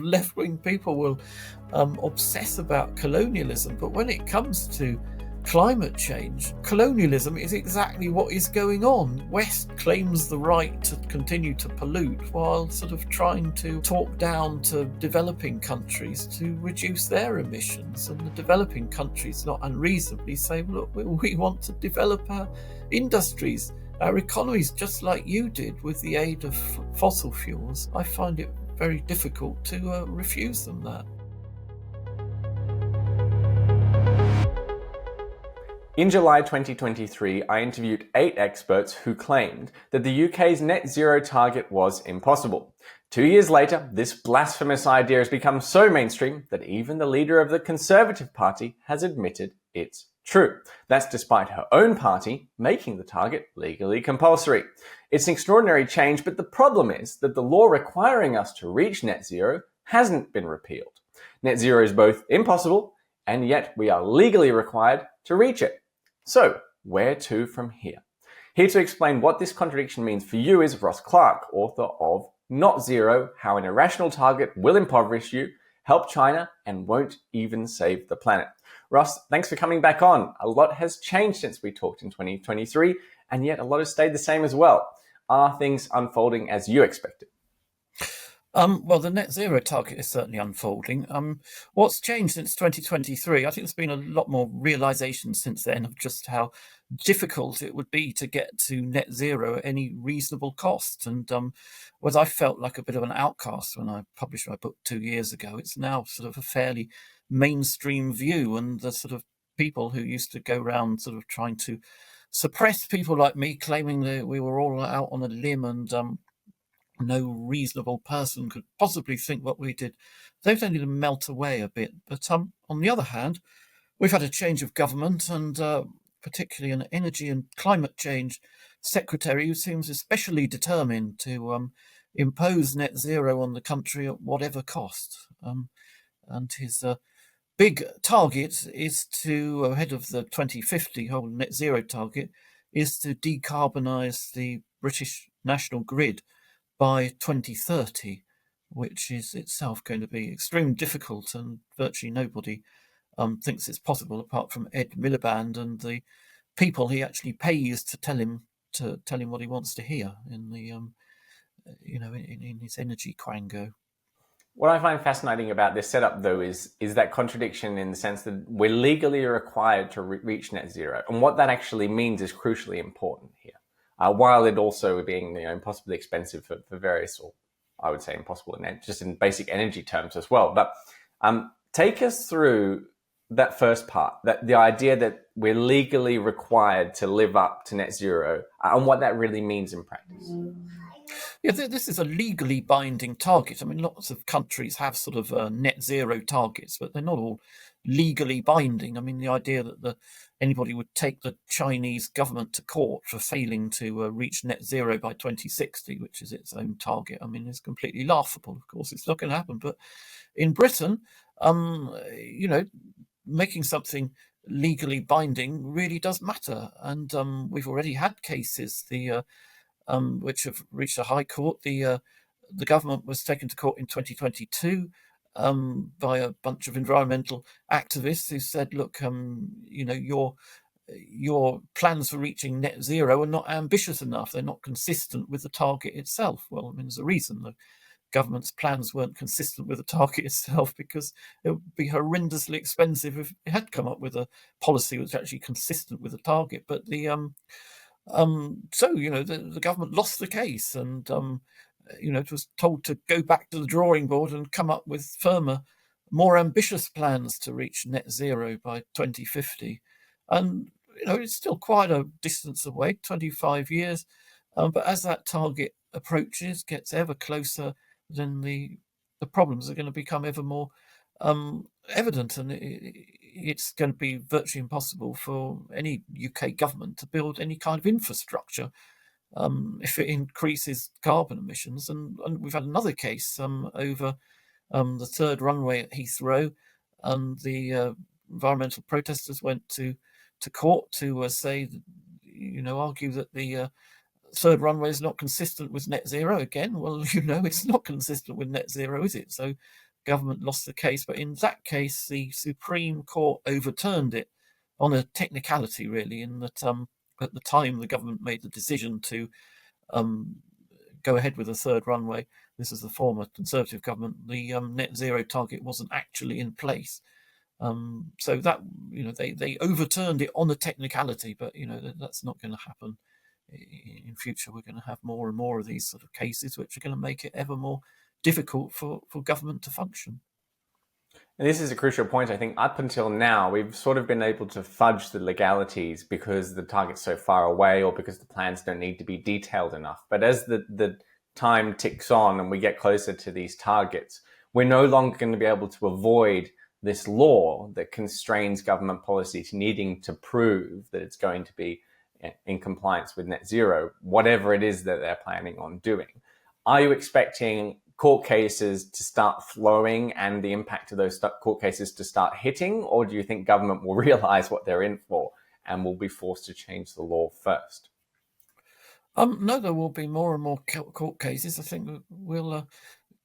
left-wing people will obsess about colonialism, but when it comes to climate change, colonialism is exactly what is going on. West claims the right to continue to pollute while sort of trying to talk down to developing countries to reduce their emissions. And the developing countries not unreasonably say, look, we want to develop our industries, our economies, just like you did with the aid of fossil fuels. I find it very difficult to refuse them that. In July 2023, I interviewed 8 experts who claimed that the UK's net zero target was impossible. 2 years later, this blasphemous idea has become so mainstream that even the leader of the Conservative Party has admitted it's true. That's despite her own party making the target legally compulsory. It's an extraordinary change, but the problem is that the law requiring us to reach net zero hasn't been repealed. Net zero is both impossible, and yet we are legally required to reach it. So, where to from here? Here to explain what this contradiction means for you is Ross Clark, author of Not Zero, How an Irrational Target Will Impoverish You, Help China, and Won't Even Save the Planet. Ross, thanks for coming back on. A lot has changed since we talked in 2023, and yet a lot has stayed the same as well. Are things unfolding as you expected? Well, the net zero target is certainly unfolding. What's changed since 2023? I think there's been a lot more realization since then of just how difficult it would be to get to net zero at any reasonable cost. And whereas I felt like a bit of an outcast when I published my book 2 years ago, it's now sort of a fairly mainstream view. And the sort of people who used to go around sort of trying to suppress people like me, claiming that we were all out on a limb and no reasonable person could possibly think what we did, they've tended to melt away a bit. But on the other hand, we've had a change of government, and particularly an energy and climate change secretary who seems especially determined to impose net zero on the country at whatever cost. And his big target is to, ahead of the 2050 whole net zero target, is to decarbonise the British national grid by 2030, which is itself going to be extremely difficult, and virtually nobody thinks it's possible apart from Ed Miliband and the people he actually pays to tell him what he wants to hear in the in his energy quango. What I find fascinating about this setup, though, is that contradiction in the sense that we're legally required to reach net zero, and what that actually means is crucially important here. While it also being impossibly expensive for various, or I would say impossible just in basic energy terms as well. But take us through that first part, that the idea that we're legally required to live up to net zero, and what that really means in practice. Yeah, this is a legally binding target. I mean, lots of countries have sort of net zero targets, but they're not all legally binding. I mean, the idea that anybody would take the Chinese government to court for failing to reach net zero by 2060, which is its own target, I mean, is completely laughable. Of course, it's not going to happen. But in Britain, making something legally binding really does matter. And we've already had cases which have reached the High Court. The government was taken to court in 2022 by a bunch of environmental activists who said, look, your plans for reaching net zero are not ambitious enough. They're not consistent with the target itself. Well, I mean, there's a reason the government's plans weren't consistent with the target itself, because it would be horrendously expensive if it had come up with a policy which was actually consistent with the target. But the government lost the case, and it was told to go back to the drawing board and come up with firmer, more ambitious plans to reach net zero by 2050. And it's still quite a distance away, 25 years. But as that target approaches, gets ever closer, then the problems are going to become ever more evident, and it's going to be virtually impossible for any UK government to build any kind of infrastructure if it increases carbon emissions. And we've had another case over the third runway at Heathrow, and the environmental protesters went to court to argue that the third runway is not consistent with net zero again. Well, it's not consistent with net zero, is it? So government lost the case. But in that case, the Supreme Court overturned it on a technicality, really, in that at the time the government made the decision to go ahead with a third runway. This is the former Conservative government. The net zero target wasn't actually in place. So that, they overturned it on a technicality, but that's not going to happen in future. We're going to have more and more of these sort of cases, which are going to make it ever more difficult for government to function. And this is a crucial point. I think up until now, we've sort of been able to fudge the legalities because the target's so far away or because the plans don't need to be detailed enough. But as the time ticks on and we get closer to these targets, we're no longer going to be able to avoid this law that constrains government policy to needing to prove that it's going to be in compliance with net zero, whatever it is that they're planning on doing. Are you expecting court cases to start flowing and the impact of those court cases to start hitting? Or do you think government will realize what they're in for and will be forced to change the law first? No, there will be more and more court cases. I think we'll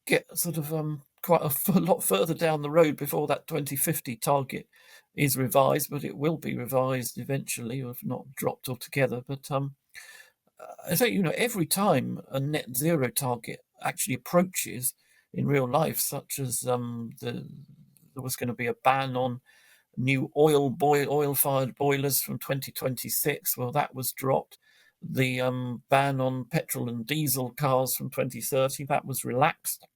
get sort of quite a lot further down the road before that 2050 target is revised, but it will be revised eventually, if not dropped altogether. But I think, every time a net zero target actually approaches in real life, such as there was going to be a ban on new oil-fired boilers from 2026. Well, that was dropped. The ban on petrol and diesel cars from 2030, that was relaxed,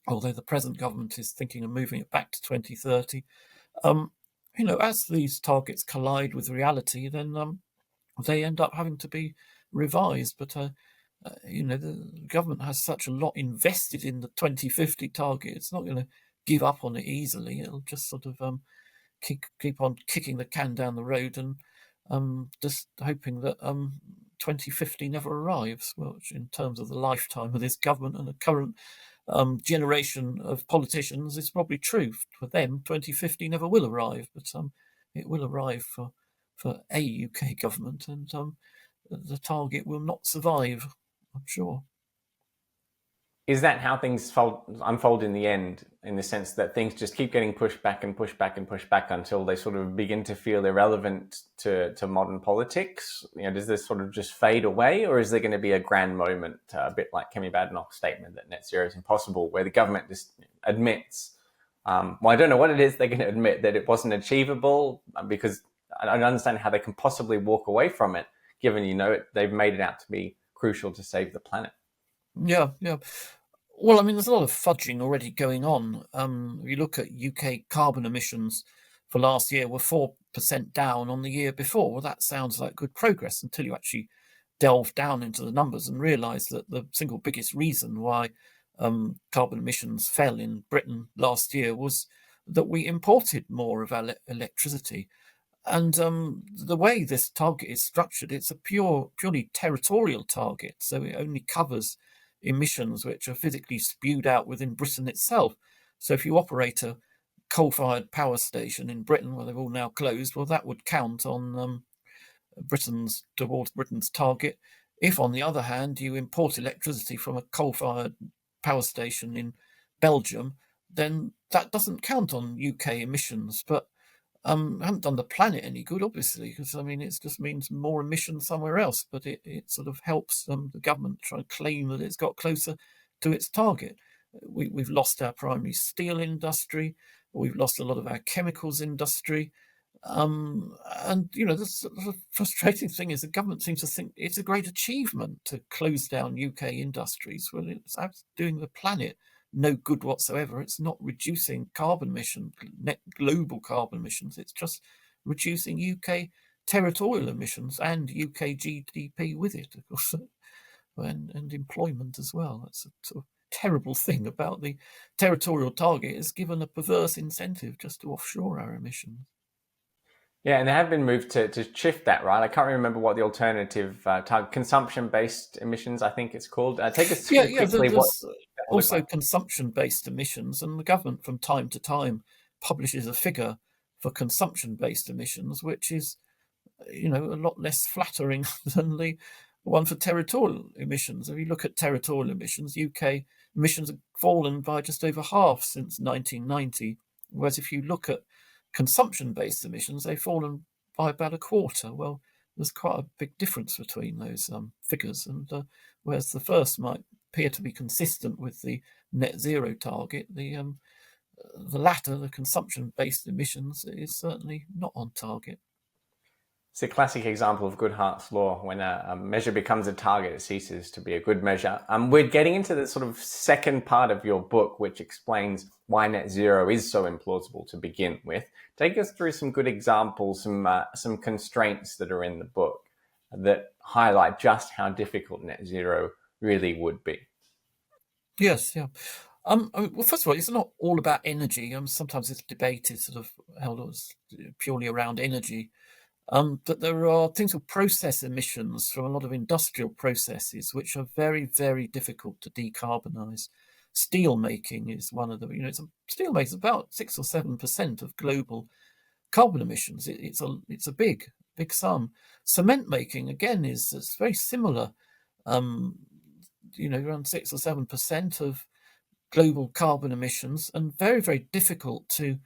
although the present government is thinking of moving it back to 2030. As these targets collide with reality, then they end up having to be revised. But the government has such a lot invested in the 2050 target; it's not going to give up on it easily. It'll just sort of keep on kicking the can down the road and just hoping that 2050 never arrives. Well, which in terms of the lifetime of this government and the current generation of politicians, is probably true. For them, 2050 never will arrive, but it will arrive for a UK government, and the target will not survive, I'm sure. Is that how things unfold in the end, in the sense that things just keep getting pushed back and pushed back and pushed back until they sort of begin to feel irrelevant to modern politics? Does this sort of just fade away, or is there going to be a grand moment, a bit like Kemi Badenoch's statement that net zero is impossible, where the government just admits, well, I don't know what it is they're going to admit, that it wasn't achievable, because I don't understand how they can possibly walk away from it, given, they've made it out to be crucial to save the planet. Yeah. Well, I mean, there's a lot of fudging already going on. If you look at UK carbon emissions for last year, were 4% down on the year before. Well, that sounds like good progress until you actually delve down into the numbers and realise that the single biggest reason why carbon emissions fell in Britain last year was that we imported more of our electricity. And the way this target is structured, it's a purely territorial target. So it only covers emissions which are physically spewed out within Britain itself. So if you operate a coal-fired power station in Britain, where they've all now closed, well, that would count on towards Britain's target. If, on the other hand, you import electricity from a coal-fired power station in Belgium, then that doesn't count on UK emissions. But haven't done the planet any good, obviously, because it just means more emissions somewhere else. But it sort of helps the government try and claim that it's got closer to its target. We've lost our primary steel industry. We've lost a lot of our chemicals industry. And the frustrating thing is the government seems to think it's a great achievement to close down UK industries. Well, it's doing the planet no good whatsoever. It's not reducing carbon emissions, net global carbon emissions. It's just reducing UK territorial emissions and UK GDP with it, of course, and employment as well. That's a sort of terrible thing about the territorial target. It's given a perverse incentive just to offshore our emissions. Yeah, and there have been moves to shift that, right? I can't remember what the alternative target, consumption-based emissions, I think it's called. Take us through quickly what... Also consumption-based emissions, and the government from time to time publishes a figure for consumption-based emissions, which is, a lot less flattering than the one for territorial emissions. If you look at territorial emissions, UK emissions have fallen by just over half since 1990. Whereas if you look at consumption-based emissions, they've fallen by about a quarter. Well, there's quite a big difference between those figures, and whereas the first might appear to be consistent with the net zero target, the latter, the consumption-based emissions, is certainly not on target. It's a classic example of Goodhart's law. When a measure becomes a target, it ceases to be a good measure. We're getting into the sort of second part of your book, which explains why net zero is so implausible to begin with. Take us through some good examples, some constraints that are in the book that highlight just how difficult net zero really would be. Yes, yeah. Well, first of all, it's not all about energy. Sometimes this debate is sort of held purely around energy. But there are things called process emissions from a lot of industrial processes, which are very, very difficult to decarbonise. Steel making is one of them. Steel makes about 6 or 7% of global carbon emissions. It's a big sum. Cement making again is very similar. Around 6 or 7% of global carbon emissions, and very, very difficult to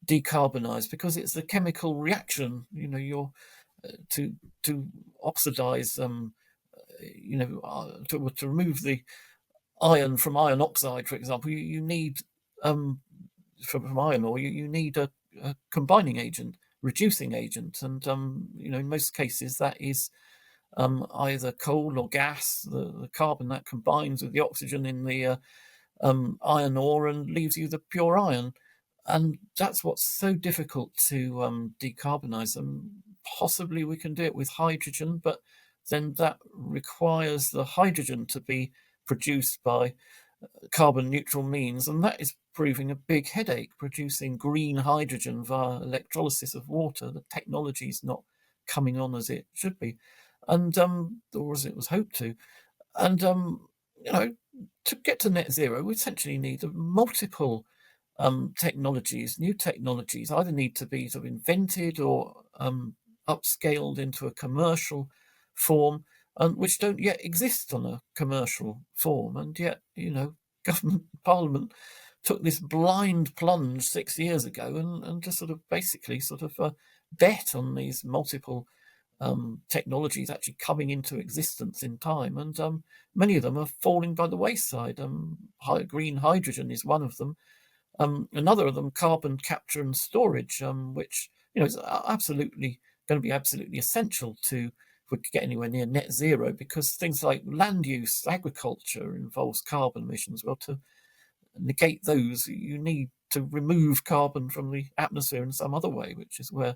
decarbonize because it's a chemical reaction. You're to oxidize, to remove the iron from iron oxide, for example. You need from iron ore, you need a combining agent, reducing agent, and in most cases that is either coal or gas, the carbon that combines with the oxygen in the iron ore and leaves you the pure iron. And that's what's so difficult to decarbonize. Possibly we can do it with hydrogen, but then that requires the hydrogen to be produced by carbon neutral means, and that is proving a big headache. Producing green hydrogen via electrolysis of water, the technology is not coming on as it should be, and or as it was hoped to. And to get to net zero, we essentially need multiple technologies. New technologies either need to be sort of invented or upscaled into a commercial form, which don't yet exist on a commercial form. And yet, government, parliament took this blind plunge 6 years ago and just basically bet on these multiple technologies actually coming into existence in time. And many of them are falling by the wayside. Green hydrogen is one of them. Another of them, carbon capture and storage, which is absolutely going to be absolutely essential to if we get anywhere near net zero, because things like land use, agriculture involves carbon emissions. Well, to negate those, you need to remove carbon from the atmosphere in some other way, which is where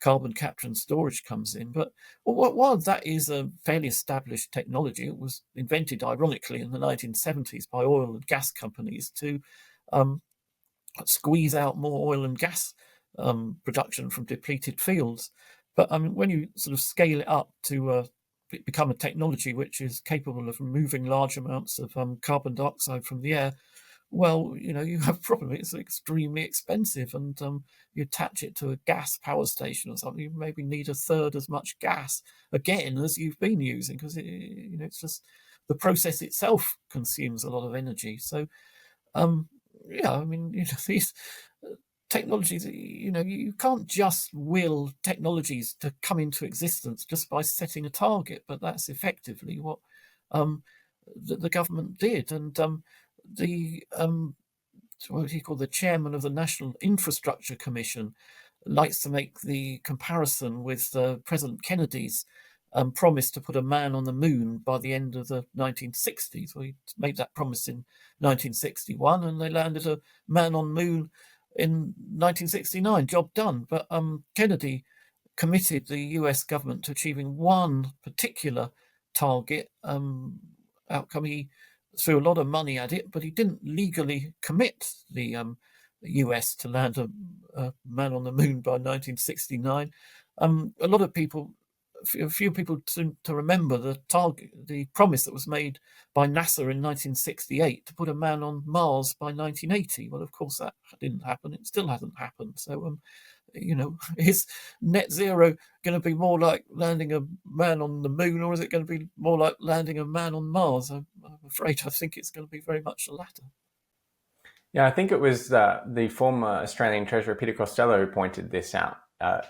carbon capture and storage comes in. But while that is a fairly established technology, it was invented ironically in the 1970s by oil and gas companies to squeeze out more oil and gas production from depleted fields. But when you scale it up to become a technology which is capable of removing large amounts of carbon dioxide from the air, well, you have a problem. It's extremely expensive, and you attach it to a gas power station or something, you maybe need a third as much gas again as you've been using, because it's just the process itself consumes a lot of energy. So these technologies, you can't just will technologies to come into existence just by setting a target, but that's effectively what the government did. And what he called the chairman of the National Infrastructure Commission likes to make the comparison with President Kennedy's promise to put a man on the moon by the end of the 1960s. Well, he made that promise in 1961, and they landed a man on the moon in 1969. Job done. But Kennedy committed the US government to achieving one particular target outcome. He threw a lot of money at it, but he didn't legally commit the US to land a man on the moon by 1969. A lot of people a few people to remember the promise that was made by NASA in 1968 to put a man on Mars by 1980. Well, of course, that didn't happen. It still hasn't happened. So, is net zero going to be more like landing a man on the moon, or is it going to be more like landing a man on Mars? I'm afraid I think it's going to be very much the latter. Yeah, I think it was the former Australian Treasurer Peter Costello who pointed this out,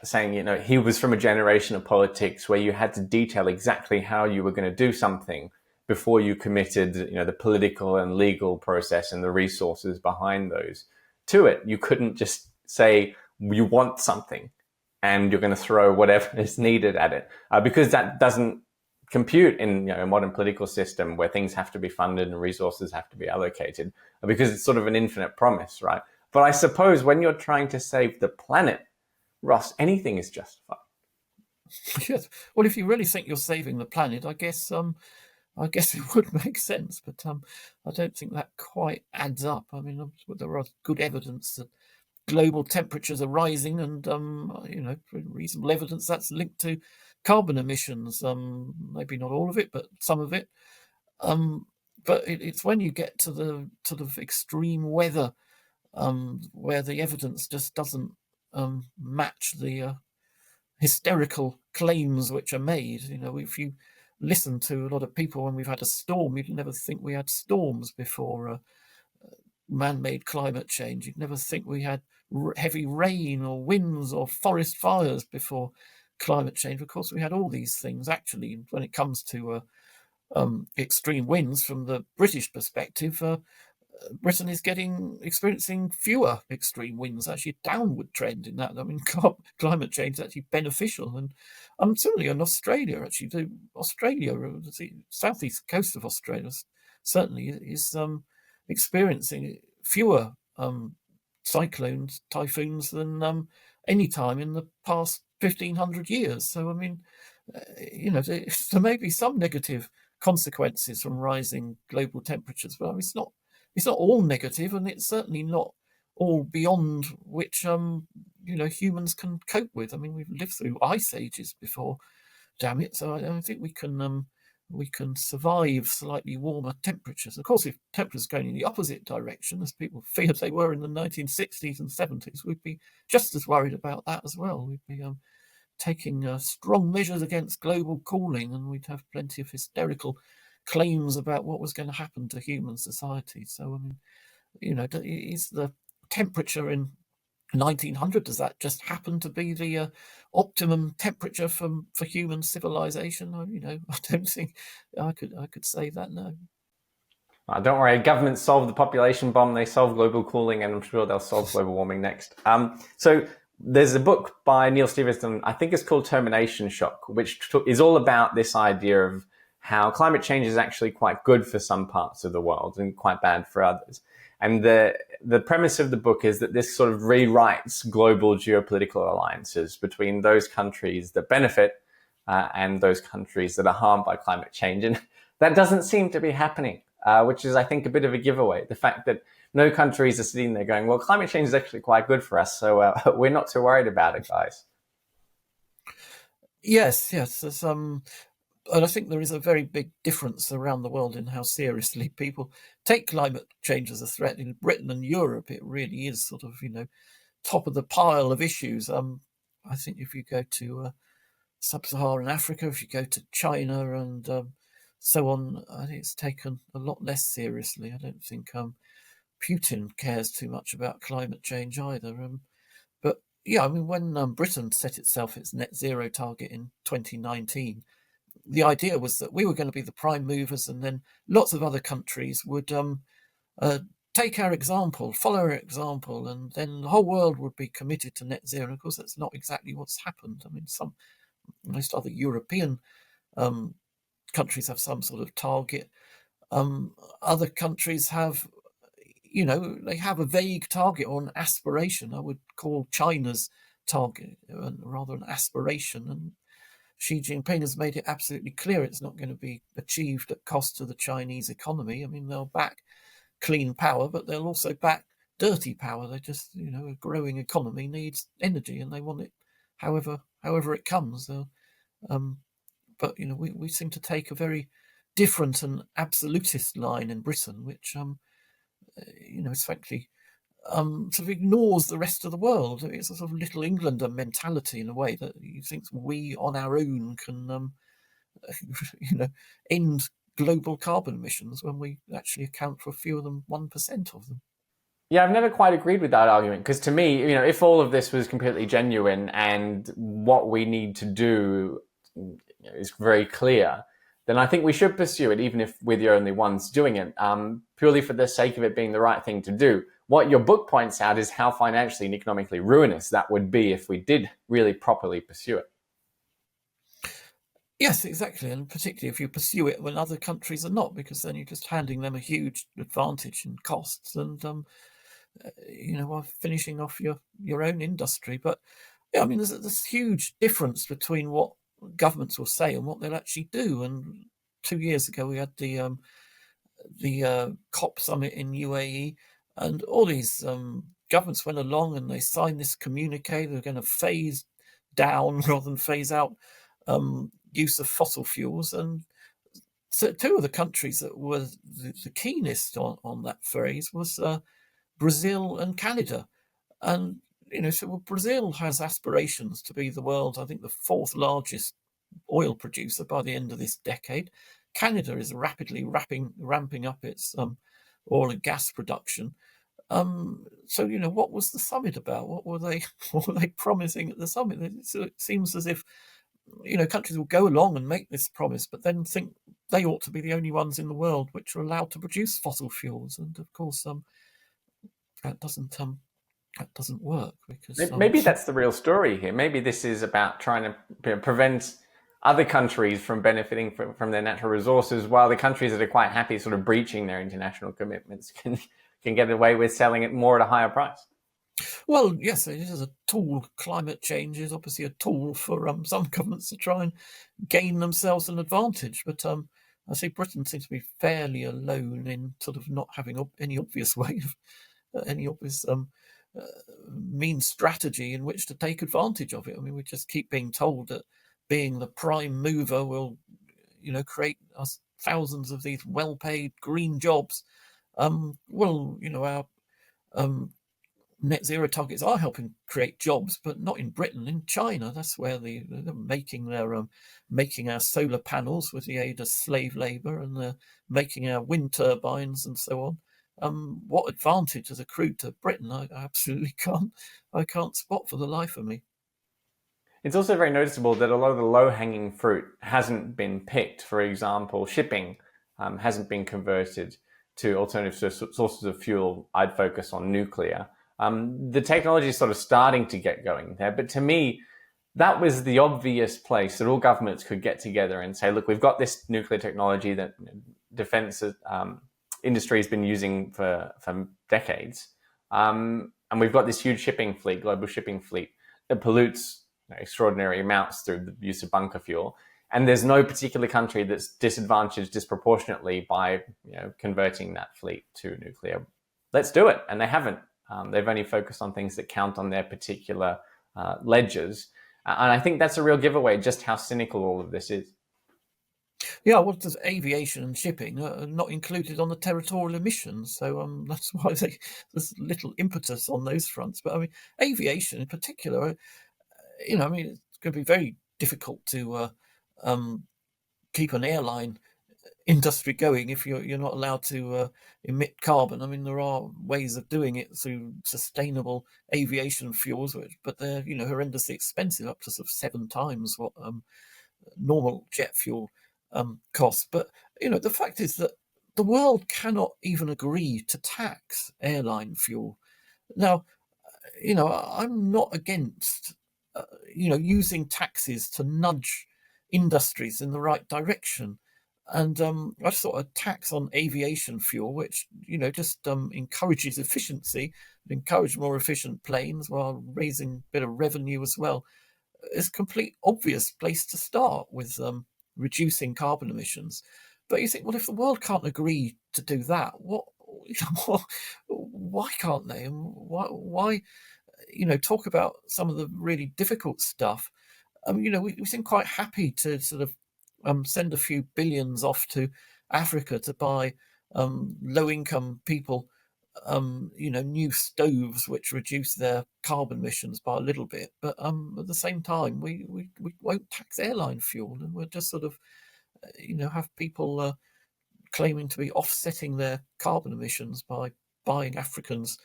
saying, he was from a generation of politics where you had to detail exactly how you were going to do something before you committed, the political and legal process and the resources behind those to it. You couldn't just say you want something and you're going to throw whatever is needed at it, because that doesn't compute in a modern political system where things have to be funded and resources have to be allocated, because it's sort of an infinite promise, right? But I suppose when you're trying to save the planet, Ross, anything is justified. Yes. Well, if you really think you're saving the planet, I guess it would make sense, but I don't think that quite adds up. I mean, there are good evidence that global temperatures are rising, and reasonable evidence that's linked to carbon emissions. Maybe not all of it, but some of it. But it's when you get to the sort of extreme weather, where the evidence just doesn't match the hysterical claims which are made. If you listen to a lot of people when we've had a storm, you'd never think we had storms before man-made climate change. You'd never think we had heavy rain or winds or forest fires before climate change. Of course, we had all these things. Actually, when it comes to extreme winds, from the British perspective, Britain is experiencing fewer extreme winds, actually a downward trend in that. I mean, climate change is actually beneficial. And certainly in Australia, actually, the southeast coast of Australia certainly is experiencing fewer cyclones, typhoons than any time in the past 1,500 years. So, I mean, there may be some negative consequences from rising global temperatures, but I mean, it's not all negative, and it's certainly not all beyond which humans can cope with. I mean, we've lived through ice ages before, damn it. So I think we can survive slightly warmer temperatures. Of course, if temperatures going in the opposite direction, as people feared they were in the 1960s and 70s, we'd be just as worried about that as well. We'd be taking strong measures against global cooling, and we'd have plenty of hysterical claims about what was going to happen to human society. So, I mean, is the temperature in 1900, does that just happen to be the optimum temperature for human civilization? I don't think I could say that. No. Don't worry, governments solve the population bomb, they solve global cooling, and I'm sure they'll solve global warming next. So there's a book by Neil Stephenson, I think it's called Termination Shock, which is all about this idea of how climate change is actually quite good for some parts of the world and quite bad for others. And the premise of the book is that this sort of rewrites global geopolitical alliances between those countries that benefit and those countries that are harmed by climate change. And that doesn't seem to be happening, which is, I think, a bit of a giveaway. The fact that no countries are sitting there going, well, climate change is actually quite good for us, so we're not too worried about it, guys. Yes. And I think there is a very big difference around the world in how seriously people take climate change as a threat. In Britain and Europe, it really is sort of, top of the pile of issues. I think if you go to sub-Saharan Africa, if you go to China and so on, I think it's taken a lot less seriously. I don't think Putin cares too much about climate change either. But yeah, I mean, when Britain set itself its net zero target in 2019, the idea was that we were going to be the prime movers, and then lots of other countries would take our example, follow our example, and then the whole world would be committed to net zero. And of course, that's not exactly what's happened. I mean, most other European countries have some sort of target. Other countries have, they have a vague target or an aspiration. I would call China's target rather an aspiration, and Xi Jinping has made it absolutely clear it's not going to be achieved at cost to the Chinese economy. I mean, they'll back clean power, but they'll also back dirty power. They just, a growing economy needs energy, and they want it however it comes. But we seem to take a very different and absolutist line in Britain, which is frankly sort of ignores the rest of the world. It's a sort of Little Englander mentality in a way that you think we on our own can end global carbon emissions when we actually account for fewer than 1% of them. Yeah, I've never quite agreed with that argument because to me, if all of this was completely genuine and what we need to do is very clear, then I think we should pursue it, even if we're the only ones doing it, purely for the sake of it being the right thing to do. What your book points out is how financially and economically ruinous that would be if we did really properly pursue it. Yes, exactly, and particularly if you pursue it when other countries are not, because then you're just handing them a huge advantage in costs, and while finishing off your own industry. But yeah, I mean, there's this huge difference between what governments will say and what they'll actually do. And 2 years ago, we had the COP summit in UAE, and all these governments went along and they signed this communique. They're going to phase down rather than phase out use of fossil fuels. And so two of the countries that were the keenest on that phrase was Brazil and Canada. And so Brazil has aspirations to be the world's, I think, the fourth largest oil producer by the end of this decade. Canada is rapidly ramping up its oil and gas production. So what was the summit about? What were they promising at the summit? It seems as if countries will go along and make this promise, but then think they ought to be the only ones in the world which are allowed to produce fossil fuels. And of course, that doesn't work because maybe that's the real story here. Maybe this is about trying to prevent other countries from benefiting from their natural resources, while the countries that are quite happy sort of breaching their international commitments can get away with selling it more at a higher price. Well, yes, it is a tool. Climate change is obviously a tool for some governments to try and gain themselves an advantage. But I see Britain seems to be fairly alone in sort of not having any obvious way of any obvious mean strategy in which to take advantage of it. I mean, we just keep being told that being the prime mover will, create us thousands of these well-paid green jobs. Our net zero targets are helping create jobs, but not in Britain. In China, that's where they're making our solar panels with the aid of slave labour, and they're making our wind turbines and so on. What advantage has accrued to Britain? I absolutely can't spot for the life of me. It's also very noticeable that a lot of the low-hanging fruit hasn't been picked. For example, shipping hasn't been converted to alternative sources of fuel. I'd focus on nuclear. The technology is sort of starting to get going there, but to me, that was the obvious place that all governments could get together and say, look, we've got this nuclear technology that defense industry has been using for decades, and we've got this huge global shipping fleet that pollutes extraordinary amounts through the use of bunker fuel. And there's no particular country that's disadvantaged disproportionately by converting that fleet to nuclear. Let's do it. And they haven't. They've only focused on things that count on their particular ledgers. And I think that's a real giveaway just how cynical all of this is. Yeah, well, there's aviation and shipping are not included on the territorial emissions, so that's why there's little impetus on those fronts. But I mean, aviation in particular, it's going to be very difficult to keep an airline industry going if you're not allowed to emit carbon. I mean, there are ways of doing it through sustainable aviation fuels, but they're horrendously expensive, up to sort of 7 times what normal jet fuel costs. But the fact is that the world cannot even agree to tax airline fuel. Now, I'm not against using taxes to nudge industries in the right direction. And I just thought a tax on aviation fuel, which just encourages efficiency, encourage more efficient planes while raising a bit of revenue as well, is a complete obvious place to start with reducing carbon emissions. But you think, well, if the world can't agree to do that, why can't they? And why talk about some of the really difficult stuff we seem quite happy to sort of send a few billions off to Africa to buy low-income people, new stoves which reduce their carbon emissions by a little bit. But at the same time, we won't tax airline fuel, and we'll just sort of, have people claiming to be offsetting their carbon emissions by buying Africans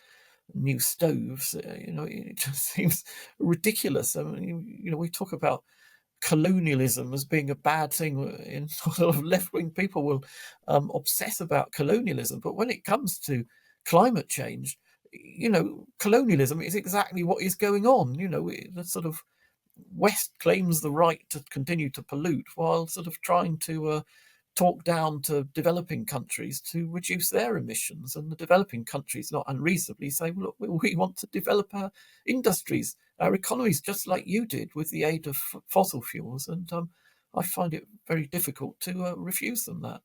new stoves. It just seems ridiculous. I mean, we talk about colonialism as being a bad thing, in sort of left-wing people will obsess about colonialism, but when it comes to climate change, colonialism is exactly what is going on. The sort of West claims the right to continue to pollute while sort of trying to talk down to developing countries to reduce their emissions, and the developing countries not unreasonably say, well, look, we want to develop our industries, our economies, just like you did with the aid of fossil fuels. And I find it very difficult to refuse them that.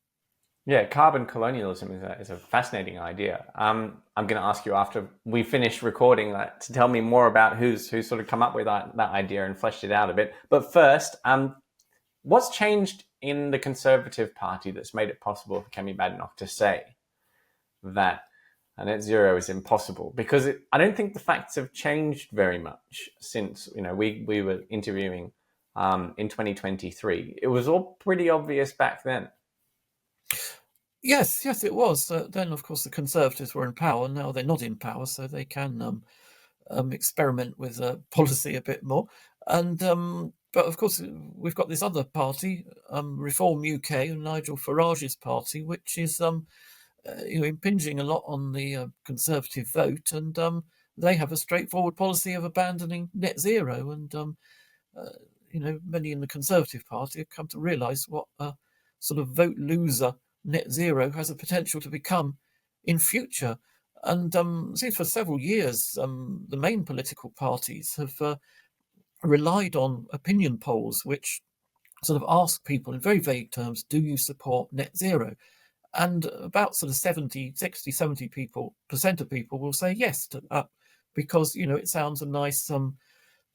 Yeah, carbon colonialism is a fascinating idea. I'm going to ask you after we finish recording to tell me more about who's sort of come up with that idea and fleshed it out a bit. But first, what's changed in the Conservative Party that's made it possible for Kemi Badenoch to say that a net zero is impossible? Because I don't think the facts have changed very much since we were interviewing in 2023. It was all pretty obvious back then. Yes, it was. Then, of course, the Conservatives were in power. Now they're not in power, so they can experiment with policy a bit more. And but of course, we've got this other party, Reform UK, and Nigel Farage's party, which is impinging a lot on the Conservative vote, and they have a straightforward policy of abandoning net zero. And many in the Conservative Party have come to realise what a sort of vote loser net zero has a potential to become in future. And since for several years, the main political parties have relied on opinion polls which sort of ask people in very vague terms, do you support net zero? And about sort of 70 percent of people will say yes to that, because it sounds a nice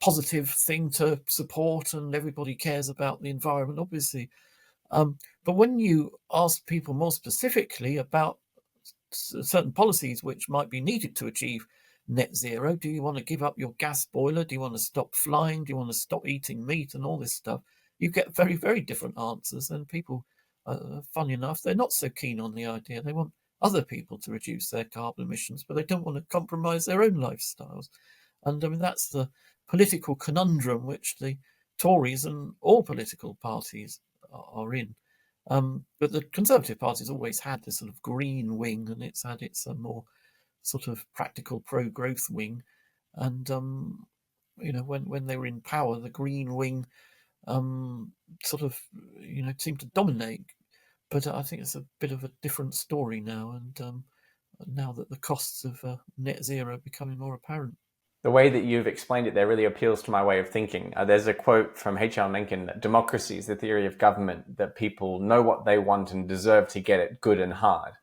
positive thing to support, and everybody cares about the environment, obviously. But when you ask people more specifically about certain policies which might be needed to achieve net zero, do you want to give up your gas boiler? Do you want to stop flying? Do you want to stop eating meat and all this stuff? You get very, very different answers. And people, funny enough, they're not so keen on the idea. They want other people to reduce their carbon emissions, but they don't want to compromise their own lifestyles. And I mean, that's the political conundrum which the Tories and all political parties are in. But the Conservative Party's always had this sort of green wing, and it's had its more sort of practical pro-growth wing. And when they were in power, the green wing sort of seemed to dominate. But I think it's a bit of a different story now, and now that the costs of net zero are becoming more apparent. The way that you've explained it there really appeals to my way of thinking. There's a quote from H.L. Mencken that democracy is the theory of government, that people know what they want and deserve to get it good and hard.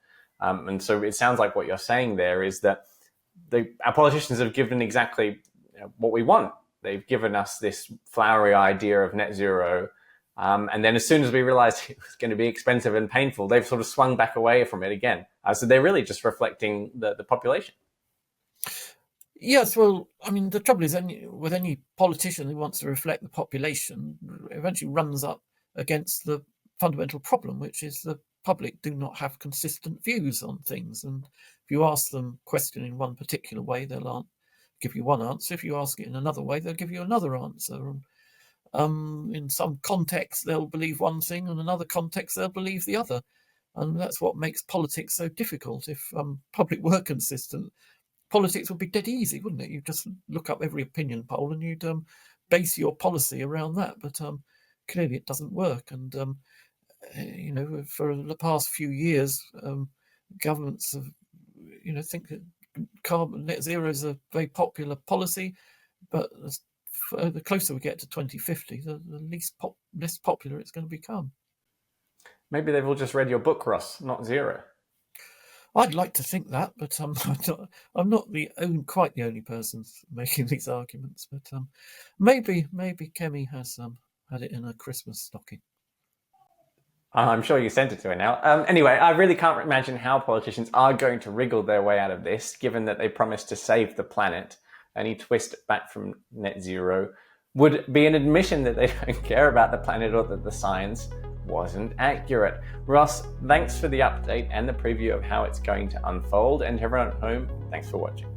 And so it sounds like what you're saying there is that our politicians have given exactly what we want. They've given us this flowery idea of net zero. And then as soon as we realized it was going to be expensive and painful, they've sort of swung back away from it again. So they're really just reflecting the population. Yes, well, I mean, the trouble is, with any politician who wants to reflect the population, eventually runs up against the fundamental problem, which is the public do not have consistent views on things. And if you ask them a question in one particular way, they'll give you one answer. If you ask it in another way, they'll give you another answer. And in some context, they'll believe one thing, and in another context, they'll believe the other. And that's what makes politics so difficult. If public were consistent, politics would be dead easy, wouldn't it? You just look up every opinion poll and you'd base your policy around that. But clearly it doesn't work. And, for the past few years, governments have, think that carbon net zero is a very popular policy. But the closer we get to 2050, the less popular it's going to become. Maybe they've all just read your book, Ross, Not Zero. I'd like to think that, but I'm not quite the only person making these arguments. But maybe Kemi has had it in a Christmas stocking. I'm sure you sent it to her now. Anyway, I really can't imagine how politicians are going to wriggle their way out of this, given that they promised to save the planet. Any twist back from net zero would be an admission that they don't care about the planet or that the science wasn't accurate. Ross, thanks for the update and the preview of how it's going to unfold. And to everyone at home, thanks for watching.